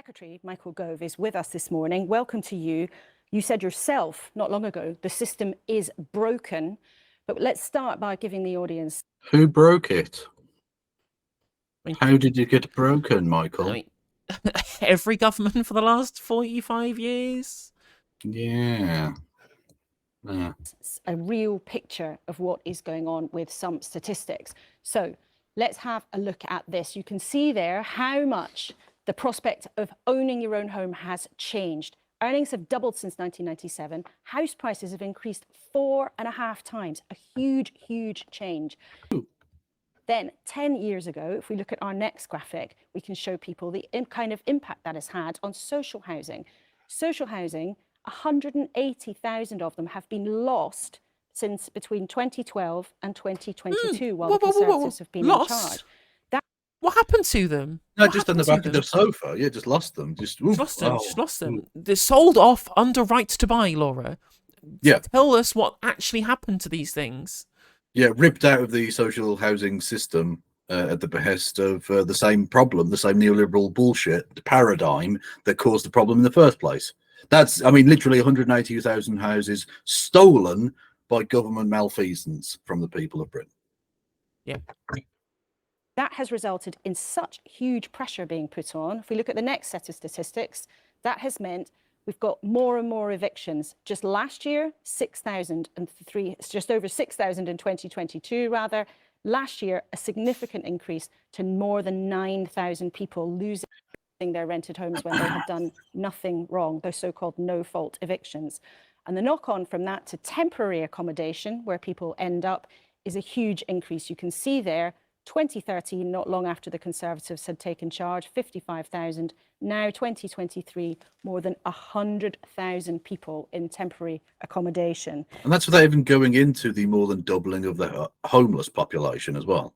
Secretary, Michael Gove, is with us this morning. Welcome to you. You said yourself not long ago, the system is broken. But let's start by giving the audience... Who broke it? How did it get broken, Michael? I mean, every government for the last 45 years. Yeah. A real picture of what is going on with some statistics. So let's have a look at this. You can see there how much the prospect of owning your own home has changed. Earnings have doubled since 1997. House prices have increased 4.5 times. A huge, huge change. Then 10 years ago, if we look at our next graphic, we can show people the kind of impact that has had on social housing. Social housing, 180,000 of them have been lost since between 2012 and 2022, while the Conservatives have been in charge. What happened to them? No, just on the back of the sofa. Yeah, just lost them. Just lost them. They're sold off under right to buy, Laura. Yeah. Tell us what actually happened to these things. Yeah, ripped out of the social housing system at the behest of the same problem, the same neoliberal bullshit paradigm that caused the problem in the first place. That's, I mean, literally 180,000 houses stolen by government malfeasance from the people of Britain. Yeah. That has resulted in such huge pressure being put on. If we look at the next set of statistics, that has meant we've got more and more evictions. Just last year, 6,003, just over 6,000 in 2022, rather. Last year, a significant increase to more than 9,000 people losing their rented homes when they had done nothing wrong, those so-called no-fault evictions. And the knock-on from that to temporary accommodation, where people end up, is a huge increase. You can see there, 2013, not long after the Conservatives had taken charge, 55,000. Now, 2023, more than 100,000 people in temporary accommodation. And that's without even going into the more than doubling of the homeless population as well.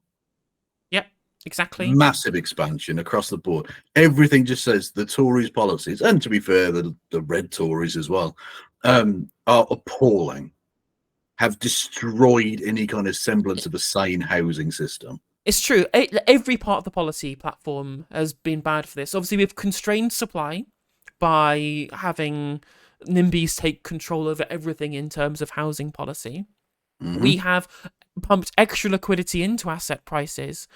Yep, exactly. Massive expansion across the board. Everything just says the Tories' policies, and to be fair, the red Tories as well, are appalling. Have destroyed any kind of semblance of a sane housing system. It's true. Every part of the policy platform has been bad for this. Obviously, we've constrained supply by having NIMBYs take control over everything in terms of housing policy. We have pumped extra liquidity into asset prices,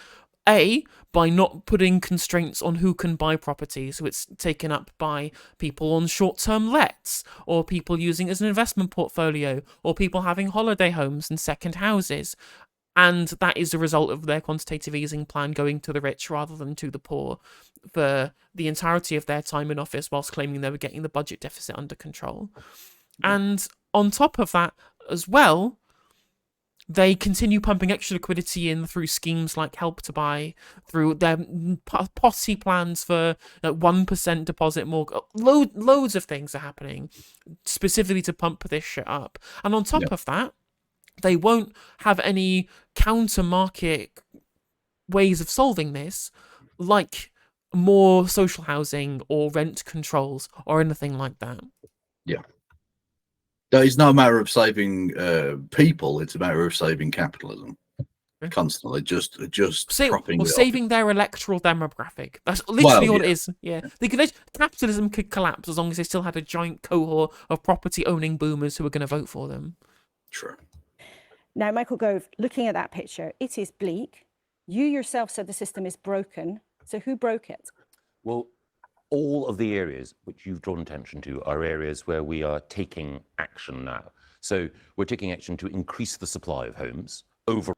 by not putting constraints on who can buy property. So it's taken up by people on short-term lets, or people using it as an investment portfolio, or people having holiday homes and second houses. And that is a result of their quantitative easing plan going to the rich rather than to the poor for the entirety of their time in office, whilst claiming they were getting the budget deficit under control. And on top of that as well, they continue pumping extra liquidity in through schemes like Help to Buy, through their posse plans for 1% deposit mortgage. Loads of things are happening specifically to pump this shit up. And on top of that, they won't have any counter-market ways of solving this, like more social housing or rent controls or anything like that. Yeah. It's not a matter of saving people, it's a matter of saving capitalism. Constantly, just propping it up. Saving their electoral demographic. That's literally all it is. Yeah, capitalism could collapse as long as they still had a giant cohort of property-owning boomers who were going to vote for them. True. Now, Michael Gove, looking at that picture, it is bleak. You yourself said the system is broken. So who broke it? Well, all of the areas which you've drawn attention to are areas where we are taking action now. So we're taking action to increase the supply of homes overall.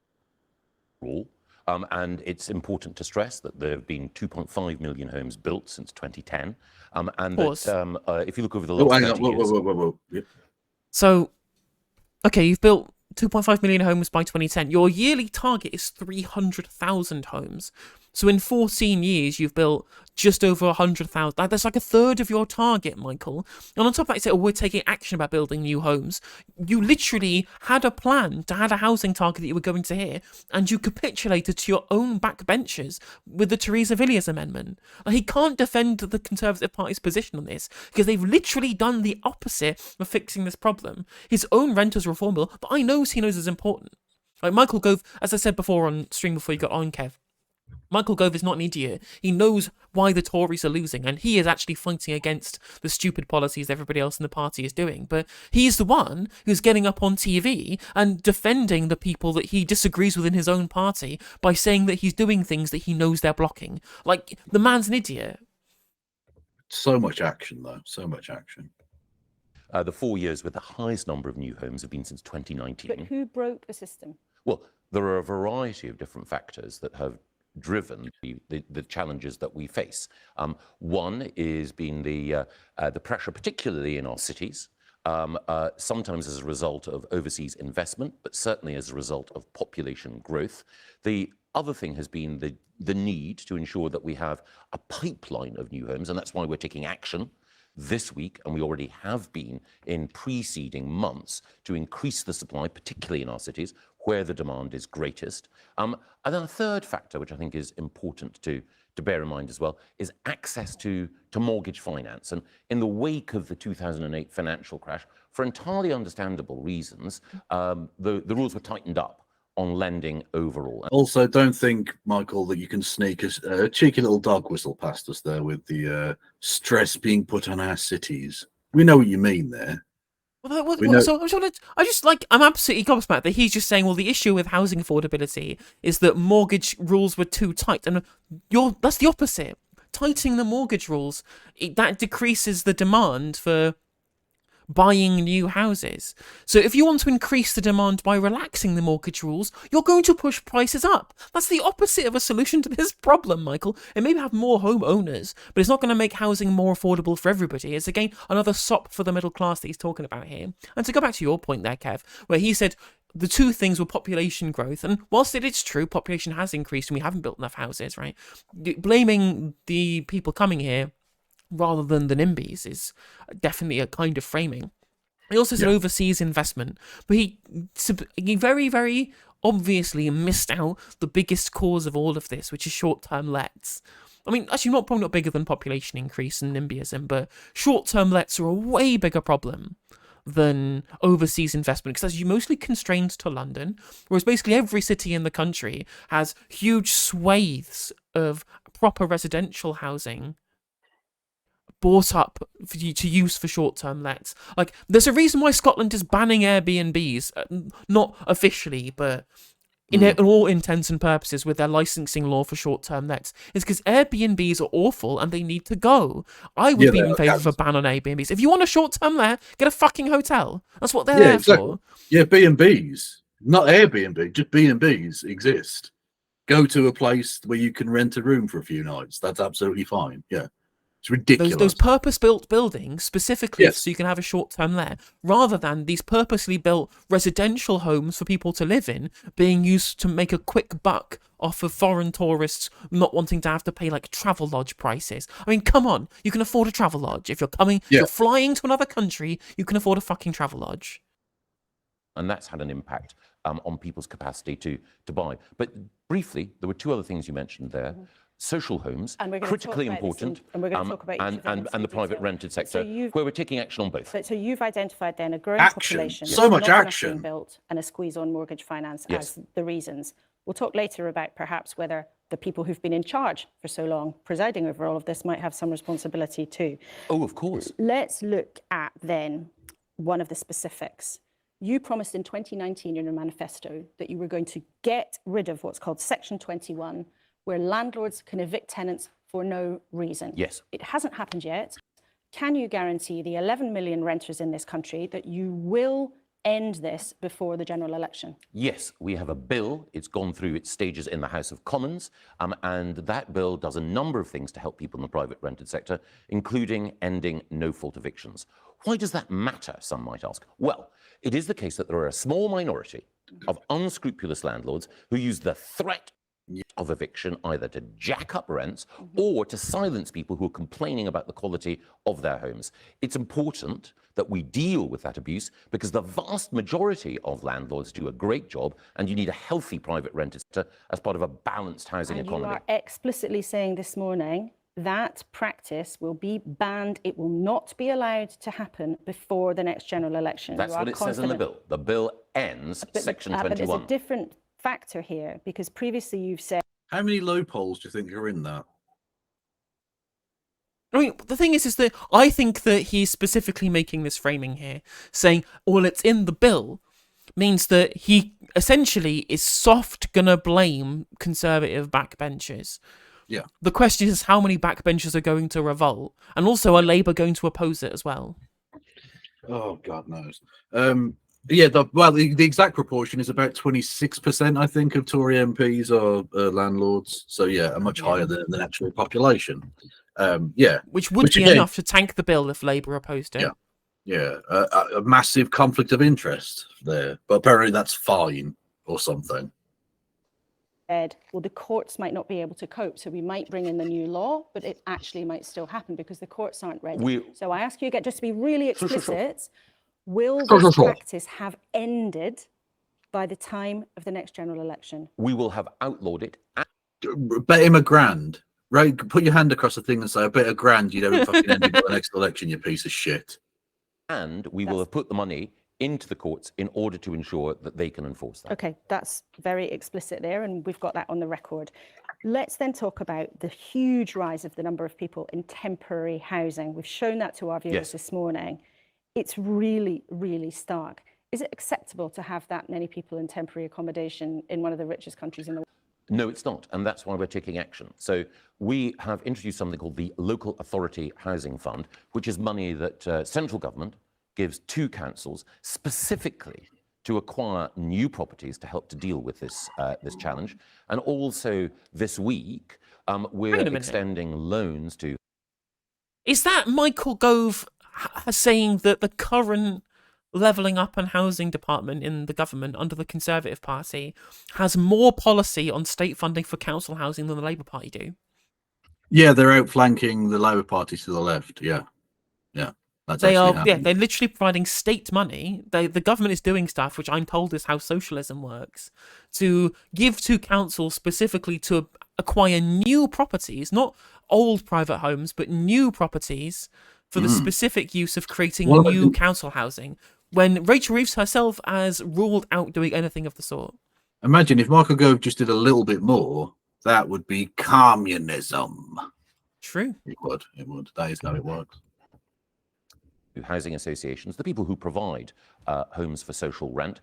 And it's important to stress that there have been 2.5 million homes built since 2010. And that, if you look over the last 30 years... Whoa. Yeah. So, okay, you've built 2.5 million homes by 2010. Your yearly target is 300,000 homes. So in 14 years, you've built just over 100,000. That's like a third of your target, Michael. And on top of that, you say, we're taking action about building new homes. You literally had a plan to have a housing target that you were going to hit, and you capitulated to your own backbenchers with the Theresa Villiers amendment. He can't defend the Conservative Party's position on this, because they've literally done the opposite of fixing this problem. His own renters reform bill, that he knows is important. Like Michael Gove, as I said before on stream before you got on, Kev, Michael Gove is not an idiot. He knows why the Tories are losing, and he is actually fighting against the stupid policies everybody else in the party is doing. But he's the one who's getting up on TV and defending the people that he disagrees with in his own party by saying that he's doing things that he knows they're blocking. Like, the man's an idiot. So much action, though. So much action. The 4 years with the highest number of new homes have been since 2019. But who broke the system? Well, there are a variety of different factors that have driven the challenges that we face. One is being the pressure, particularly in our cities, sometimes as a result of overseas investment, but certainly as a result of population growth. The other thing has been the need to ensure that we have a pipeline of new homes, and that's why we're taking action this week, and we already have been in preceding months to increase the supply, particularly in our cities, where the demand is greatest. And then a third factor, which I think is important to bear in mind as well, is access to mortgage finance. And in the wake of the 2008 financial crash, for entirely understandable reasons, the rules were tightened up on lending overall. Also, don't think, Michael, that you can sneak a cheeky little dog whistle past us there with the stress being put on our cities. We know what you mean there. So I'm absolutely gobsmacked that he's just saying, well, the issue with housing affordability is that mortgage rules were too tight, and that's the opposite. Tightening the mortgage rules, that decreases the demand for buying new houses. So if you want to increase the demand by relaxing the mortgage rules, you're going to push prices up. That's the opposite of a solution to this problem, Michael. It may have more homeowners, but it's not going to make housing more affordable for everybody. It's, again, another sop for the middle class that he's talking about here. And to go back to your point there, Kev, where he said the two things were population growth, and whilst it is true, population has increased and we haven't built enough houses, right? Blaming the people coming here rather than the NIMBYs is definitely a kind of framing. He also said overseas investment, but he very, very obviously missed out the biggest cause of all of this, which is short-term lets. I mean, actually, probably not bigger than population increase and NIMBYism, but short-term lets are a way bigger problem than overseas investment, because as you mostly constrained to London, whereas basically every city in the country has huge swathes of proper residential housing bought up for you to use for short-term lets. Like, there's a reason why Scotland is banning Airbnbs, not officially, but in all intents and purposes with their licensing law for short-term lets. It's because Airbnbs are awful and they need to go. I would be in favour of a ban on Airbnbs. If you want a short-term let, get a fucking hotel. That's what they're there for. Yeah, B&Bs, not Airbnb, just B&Bs exist. Go to a place where you can rent a room for a few nights. That's absolutely fine. Yeah. It's ridiculous. Those purpose-built buildings specifically so you can have a short-term let, rather than these purposely built residential homes for people to live in being used to make a quick buck off of foreign tourists not wanting to have to pay like travel lodge prices. I mean, come on, you can afford a travel lodge. If you're coming, you're flying to another country, you can afford a fucking travel lodge. And that's had an impact on people's capacity to buy. But briefly, there were two other things you mentioned there. Social homes, critically important, and the private rented sector, where we're taking action on both. So you've identified then a growing population, so much action being built, and a squeeze on mortgage finance as the reasons. We'll talk later about perhaps whether the people who've been in charge for so long, presiding over all of this, might have some responsibility too. Oh, of course. Let's look at then one of the specifics. You promised in 2019 in your manifesto that you were going to get rid of what's called Section 21, where landlords can evict tenants for no reason. Yes. It hasn't happened yet. Can you guarantee the 11 million renters in this country that you will end this before the general election? Yes, we have a bill. It's gone through its stages in the House of Commons, and that bill does a number of things to help people in the private rented sector, including ending no-fault evictions. Why does that matter, some might ask? Well, it is the case that there are a small minority of unscrupulous landlords who use the threat of eviction either to jack up rents or to silence people who are complaining about the quality of their homes. It's important that we deal with that abuse because the vast majority of landlords do a great job, and you need a healthy private renter as part of a balanced housing economy. You are explicitly saying this morning that practice will be banned. It will not be allowed to happen before the next general election. That's what it says in the bill. The bill ends Section 21. But there's a different factor here, because previously you've said How many loopholes do you think are in that? I mean, the thing is that I think that he's specifically making this framing here, saying, well, it's in the bill, means that he essentially is soft gonna blame conservative backbenchers. Yeah. The question is how many backbenchers are going to revolt, and also are Labour going to oppose it as well? Oh, God knows. Yeah, the exact proportion is about 26%, I think, of Tory MPs are landlords. So yeah, much higher than the actual population. Yeah, which would be again, enough to tank the bill if Labour opposed it. Yeah, a massive conflict of interest there, but apparently that's fine or something. Well, the courts might not be able to cope, so we might bring in the new law, but it actually might still happen because the courts aren't ready. So I ask you again, just to be really explicit, will this practice have ended by the time of the next general election? We will have outlawed it. Bet him £1,000, right? Put your hand across the thing and say, I bet £1,000 you don't fucking end it by the next election, you piece of shit. And we will have put the money into the courts in order to ensure that they can enforce that. Okay, that's very explicit there, and we've got that on the record. Let's then talk about the huge rise of the number of people in temporary housing. We've shown that to our viewers this morning. It's really, really stark. Is it acceptable to have that many people in temporary accommodation in one of the richest countries in the world? No, it's not, and that's why we're taking action. So we have introduced something called the Local Authority Housing Fund, which is money that central government gives to councils specifically to acquire new properties to help to deal with this this challenge. And also this week, we're extending loans to... Is that Michael Gove saying that the current levelling up and housing department in the government under the Conservative Party has more policy on state funding for council housing than the Labour Party do? Yeah, they're outflanking the Labour Party to the left. Yeah. That's they're literally providing state money. The government is doing stuff, which I'm told is how socialism works, to give to councils specifically to acquire new properties, not old private homes, but new properties for the specific use of creating new council housing, when Rachel Reeves herself has ruled out doing anything of the sort. Imagine if Michael Gove just did a little bit more, that would be communism. True. It would. That is how it works. Housing associations, the people who provide homes for social rent,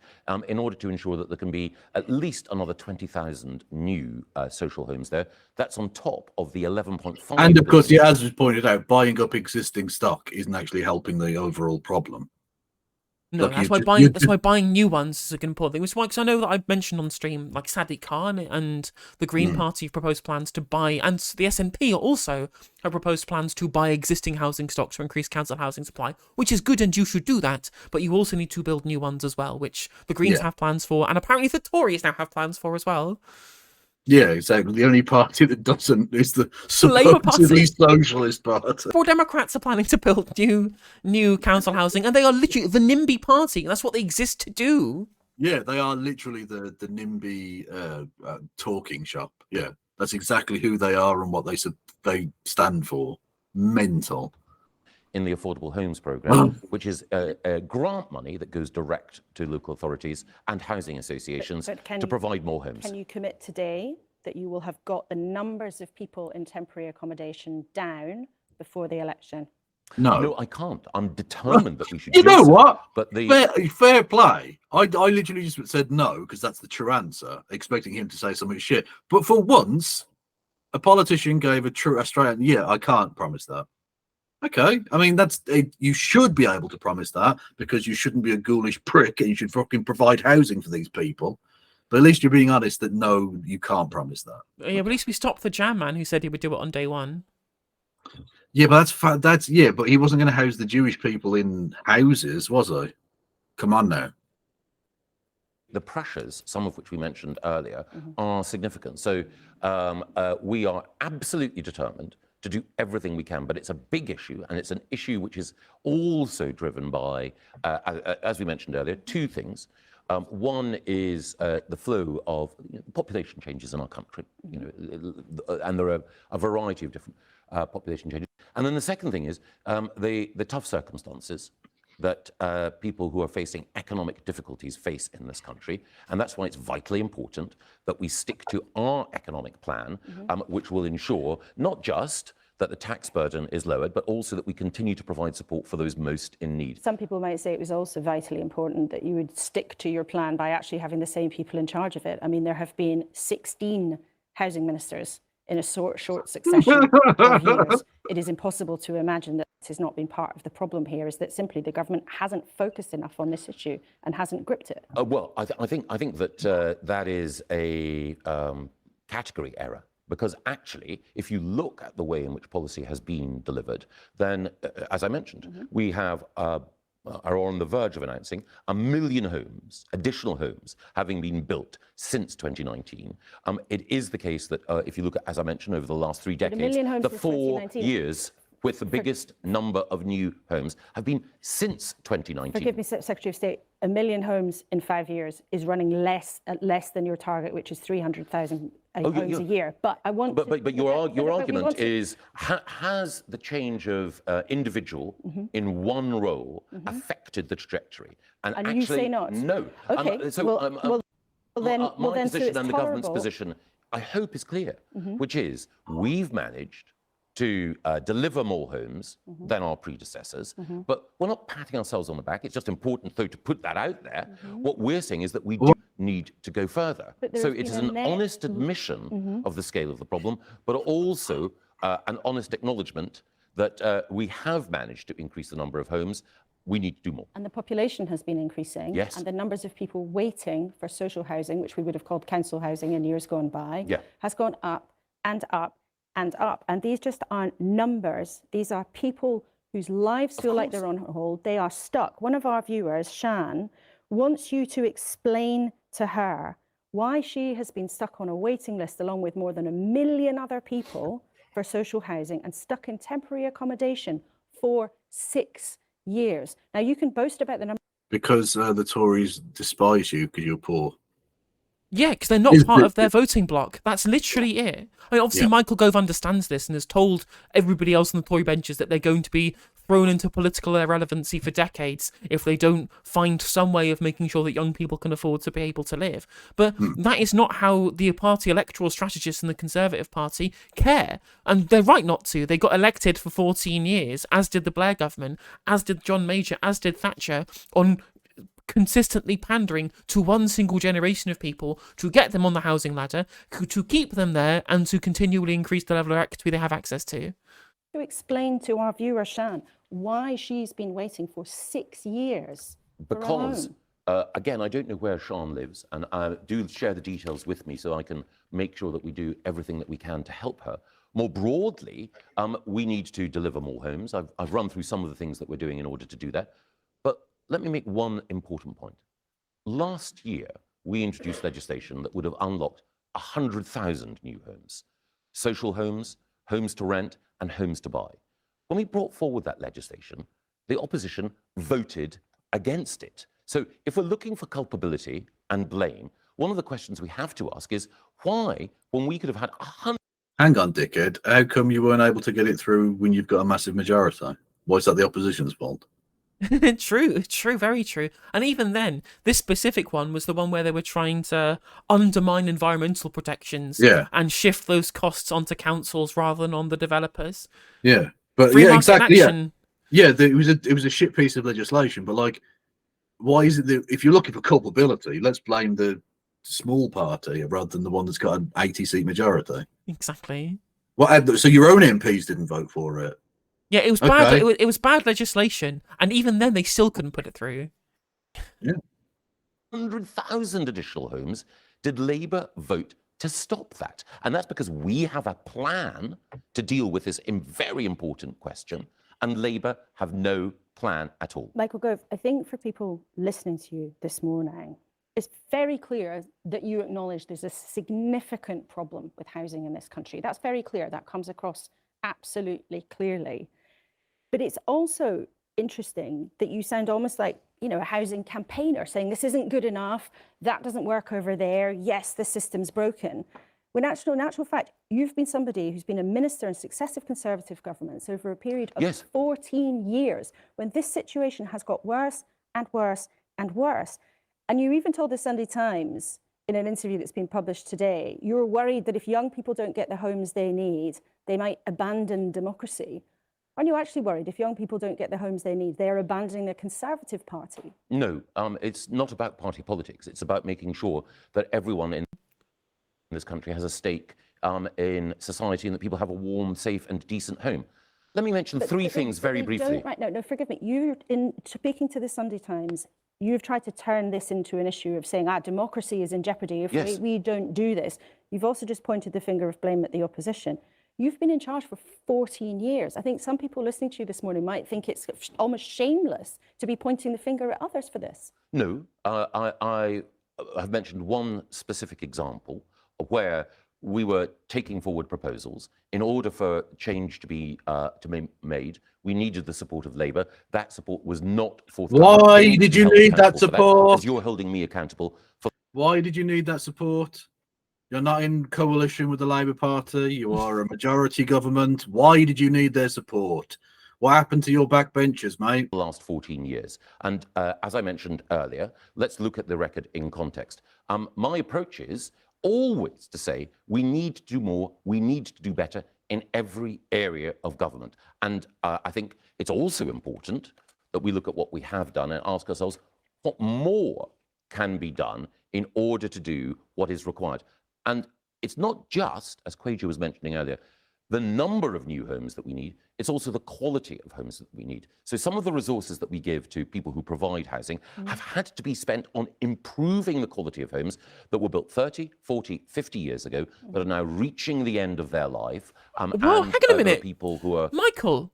in order to ensure that there can be at least another 20,000 new social homes there. That's on top of the 11.5. And of course, as was pointed out, buying up existing stock isn't actually helping the overall problem. No, that's why buying new ones is an important thing. Which is why, because I know that I've mentioned on stream, like Sadiq Khan and the Green Party have proposed plans to buy, and the SNP also have proposed plans to buy existing housing stocks to increase council housing supply, which is good and you should do that, but you also need to build new ones as well, which the Greens have plans for, and apparently the Tories now have plans for as well. Yeah, exactly. The only party that doesn't is the Labour Party. Socialist Party. 4 Democrats are planning to build new council housing, and they are literally the NIMBY party. That's what they exist to do. Yeah, they are literally the NIMBY talking shop. Yeah, that's exactly who they are and what they stand for. Mental. In the Affordable Homes Programme, which is a grant money that goes direct to local authorities and housing associations to provide more homes. Can you commit today that you will have got the numbers of people in temporary accommodation down before the election? No, I can't. I'm determined that we should. You know what? But fair play. I literally just said no because that's the true answer, expecting him to say something shit. But for once, a politician gave a straight. Yeah, I can't promise that. Okay, I mean you should be able to promise that because you shouldn't be a ghoulish prick and you should fucking provide housing for these people. But at least you're being honest that no, you can't promise that. Yeah, but at least we stopped the jam man who said he would do it on day one. Yeah, but that's but he wasn't going to house the Jewish people in houses, was he? Come on now. The pressures, some of which we mentioned earlier, are significant. So we are absolutely determined to do everything we can, but it's a big issue, and it's an issue which is also driven by, as we mentioned earlier, 2 things. One is the flow of population changes in our country, and there are a variety of different population changes. And then the second thing is the tough circumstances that people who are facing economic difficulties face in this country. And that's why it's vitally important that we stick to our economic plan, which will ensure not just that the tax burden is lowered, but also that we continue to provide support for those most in need. Some people might say it was also vitally important that you would stick to your plan by actually having the same people in charge of it. I mean, there have been 16 housing ministers in a short succession of years. It is impossible to imagine that this has not been part of the problem here, is that simply the government hasn't focused enough on this issue and hasn't gripped it. Well, I think that that is a category error. Because actually, if you look at the way in which policy has been delivered, then, as I mentioned, we have are on the verge of announcing 1 million homes, additional homes, having been built since 2019. It is the case that if you look at, as I mentioned, over the last 3 decades, the 4 years with the biggest number of new homes have been since 2019. Forgive me, Secretary of State, 1 million homes in 5 years is running less than your target, which is 300,000 homes a year. But I want but your argument is, has the change of individual in one role affected the trajectory? And actually, you say not. No. Okay. My then position and the government's horrible. position, I hope, is clear, which is we've managed to deliver more homes than our predecessors. But we're not patting ourselves on the back. It's just important, though, to put that out there. What we're saying is that we do need to go further. So it is an honest admission of the scale of the problem, but also an honest acknowledgement that we have managed to increase the number of homes. We need to do more. And the population has been increasing. Yes. And the numbers of people waiting for social housing, which we would have called council housing in years gone by, has gone up and up and up. And these just aren't numbers. These are people whose lives feel like they're on hold. They are stuck. One of our viewers, Shan, wants you to explain to her why she has been stuck on a waiting list along with more than 1 million other people for social housing and stuck in temporary accommodation for 6 years. Now, you can boast about the number. Because the Tories despise you because you're poor. Yeah, because they're not part of their voting bloc. That's literally it. I mean, obviously, Michael Gove understands this and has told everybody else on the Tory benches that they're going to be thrown into political irrelevancy for decades if they don't find some way of making sure that young people can afford to be able to live. But that is not how the party electoral strategists in the Conservative Party care. And they're right not to. They got elected for 14 years, as did the Blair government, as did John Major, as did Thatcher, on consistently pandering to one single generation of people to get them on the housing ladder, to keep them there, and to continually increase the level of equity they have access to. To explain to our viewer, Shan, why she's been waiting for 6 years. Because, again, I don't know where Shan lives, and do share the details with me so I can make sure that we do everything that we can to help her. More broadly, we need to deliver more homes. I've run through some of the things that we're doing in order to do that. But let me make one important point. Last year, we introduced legislation that would have unlocked 100,000 new homes. Social homes, homes to rent, and homes to buy. When we brought forward that legislation, the opposition voted against it. So if we're looking for culpability and blame, one of the questions we have to ask is why, when we could have had 100... Hang on, dickhead. How come you weren't able to get it through when you've got a massive majority? Why is that the opposition's fault? True, very true. And even then, this specific one was the one where they were trying to undermine environmental protections and shift those costs onto councils rather than on the developers. Yeah, but Free market exactly. action. It was a shit piece of legislation. But like, why is it that if you're looking for culpability, let's blame the small party rather than the one that's got an 80-seat majority? Exactly. So your own MPs didn't vote for it? Yeah, it was bad. It was bad legislation, and even then, they still couldn't put it through. Yeah, 100,000 additional homes. Did Labour vote to stop that? And that's because we have a plan to deal with this very important question, and Labour have no plan at all. Michael Gove, I think for people listening to you this morning, it's very clear that you acknowledge there's a significant problem with housing in this country. That's very clear. That comes across absolutely clearly. But it's also interesting that you sound almost like, a housing campaigner saying this isn't good enough, that doesn't work over there, yes, the system's broken. When in actual fact, you've been somebody who's been a minister in successive Conservative governments over a period of Yes. 14 years, when this situation has got worse and worse and worse. And you even told the Sunday Times in an interview that's been published today, you're worried that if young people don't get the homes they need, they might abandon democracy. Aren't you actually worried if young people don't get the homes they need, they're abandoning the Conservative Party? No, it's not about party politics. It's about making sure that everyone in this country has a stake in society and that people have a warm, safe and decent home. Let me mention three things very briefly. Right, no, forgive me. You, in speaking to the Sunday Times, you've tried to turn this into an issue of saying, democracy is in jeopardy if Yes. we don't do this. You've also just pointed the finger of blame at the opposition. You've been in charge for 14 years. I think some people listening to you this morning might think it's almost shameless to be pointing the finger at others for this. No, I have mentioned one specific example where we were taking forward proposals. In order for change to be made, we needed the support of Labour. That support was not forthcoming. Why did you need that support? As you're holding me accountable for. Why did you need that support? You're not in coalition with the Labour Party. You are a majority government. Why did you need their support? What happened to your backbenchers, mate? The last 14 years. And as I mentioned earlier, let's look at the record in context. My approach is always to say we need to do more, we need to do better in every area of government. And I think it's also important that we look at what we have done and ask ourselves what more can be done in order to do what is required. And it's not just, as Quajo was mentioning earlier, the number of new homes that we need, it's also the quality of homes that we need. So some of the resources that we give to people who provide housing have had to be spent on improving the quality of homes that were built 30, 40, 50 years ago, that are now reaching the end of their life. Well, hang on a minute. People who are... Michael,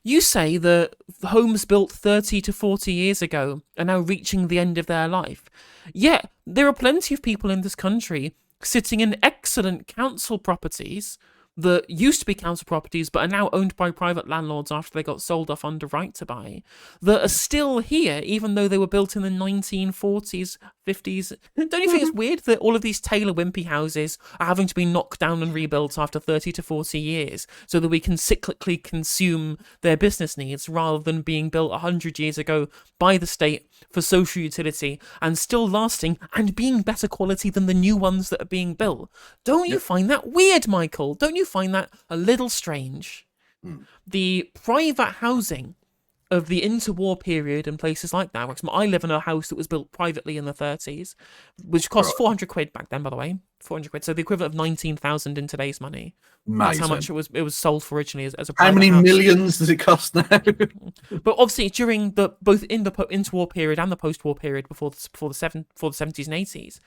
you say that homes built 30 to 40 years ago are now reaching the end of their life. Yet, there are plenty of people in this country sitting in excellent council properties that used to be council properties but are now owned by private landlords after they got sold off under right to buy, that are still here even though they were built in the 1940s, 50s. Don't you think it's weird that all of these Taylor Wimpey houses are having to be knocked down and rebuilt after 30 to 40 years so that we can cyclically consume their business needs rather than being built 100 years ago by the state for social utility and still lasting and being better quality than the new ones that are being built? Don't you find that weird, Michael? Don't you find that a little strange? The private housing of the interwar period and places like that, I live in a house that was built privately in the 30s, which cost 400 quid back then, by the way. 400 quid, so the equivalent of 19,000 in today's money. That's how much it was sold for originally as a private How many house. millions does it cost now? But obviously, during both in the interwar period and the post-war period before the 70s and 80s,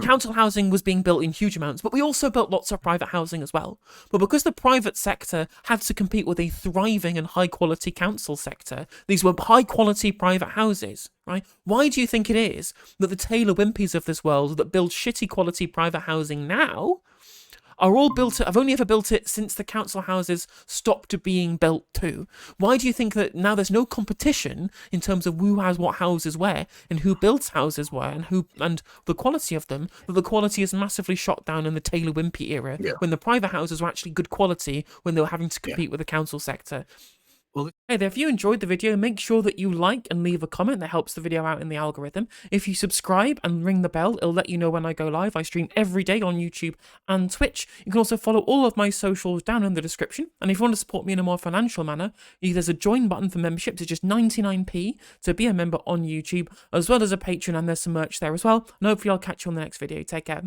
council housing was being built in huge amounts, but we also built lots of private housing as well. But because the private sector had to compete with a thriving and high-quality council sector, these were high-quality private houses, right? Why do you think it is that the Taylor Wimpeys of this world that build shitty quality private housing now are all built? I've only ever built it since the council houses stopped being built too. Why do you think that now there's no competition in terms of who has what houses where and who builds houses where and the quality of them, that the quality is massively shot down in the Taylor Wimpey era when the private houses were actually good quality when they were having to compete with the council sector? Well, Hey there, if you enjoyed the video, make sure that you like and leave a comment. That helps the video out in the algorithm. If you subscribe and ring the bell, it'll let you know when I go live. I stream every day on YouTube and Twitch. You can also follow all of my socials down in the description. And if you want to support me in a more financial manner, there's a join button for membership. It's just 99p to be a member on YouTube, as well as a Patreon, and there's some merch there as well. And hopefully I'll catch you on the next video. Take care.